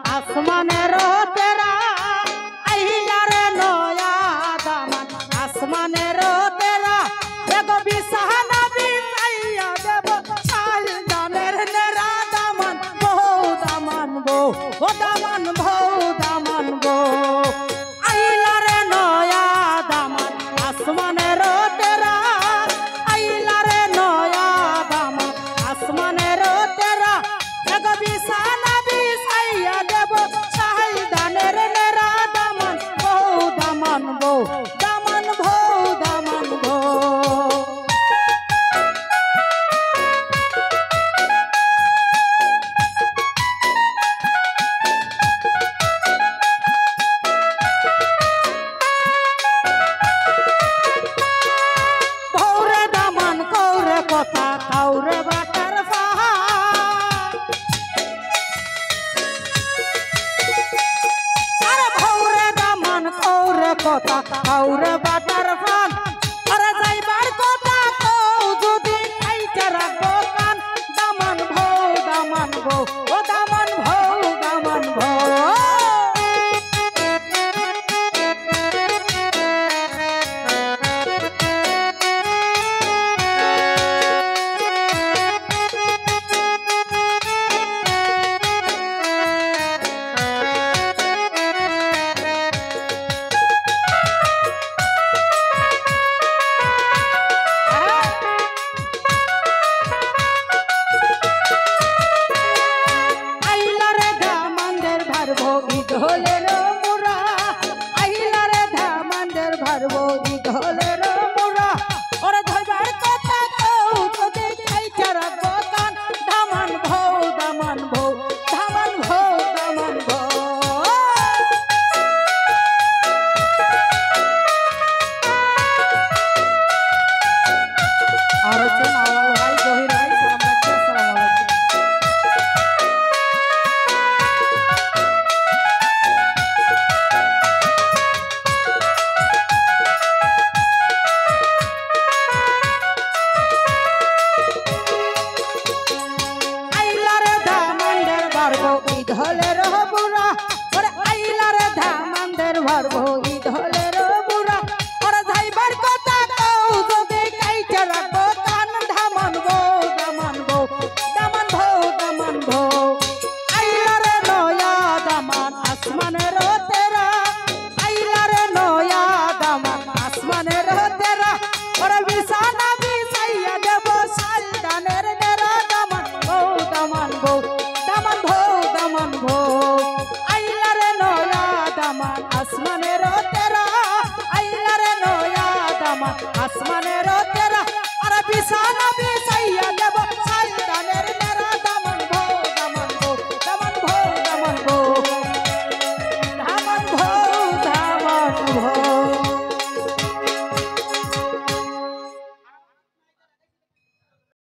आसमानेर तेरा आइला रे नया दामन आसमानेर तेरा एगो बिसहाना बिसाइया देब साल दानेर नेरा दामन बहु दामन बो ओ दामन बहु दामन बो आइला रे नया दामन आसमानेर तेरा आइला रे नया दामन आसमानेर तेरा एगो बिसहाना बिसाइया देब साल दानेर नेरा दामन बहु दामन बो दामन बहु दामन बो भौरे दामन कौरे कथा कौरे बाटार पाहाड़ अरे भौरे दामन कौरे कथा कौरे बाटार पान अरे जाइबार कथा कौ যদি আইতে রাখবো কান দামন ভৌ ও দামন ভৌ আইলা রে দামানদের ভারবো ইদলের মুরা আইলা রে দামানদের ভারবো ইদলের মুরা ওরে ধইবার কথা কও যদি আইতে রাখবো কান দামন ভৌ দামন ভৌ দামন ভৌ আর হচ্ছে নাওয়াল ভাই জহির ভাই সালাম রাখছি আসসালামু আলাইকুম আইলা রে দামানদের ভারবো ইদলের বুড়া ওরে আইলা রে দামানদের ভারবো ইদলের বুড়া ওরে যাইবার কথা কও যদি কাইতে রাখবো কান দামন ভৌ আইলা রে নয়া দামান আসমানের তেরা আইলা রে নয়া দামান আসমানের তেরা ওরে বিছানা বিছাইয়া দেব সাল দানের নেরা দামন ভৌ দামন ভৌ আইলা রে নয়া দামান আসমানের তেরা আইলা রে নয়া দামান আসমানের তেরা আরে বিছানা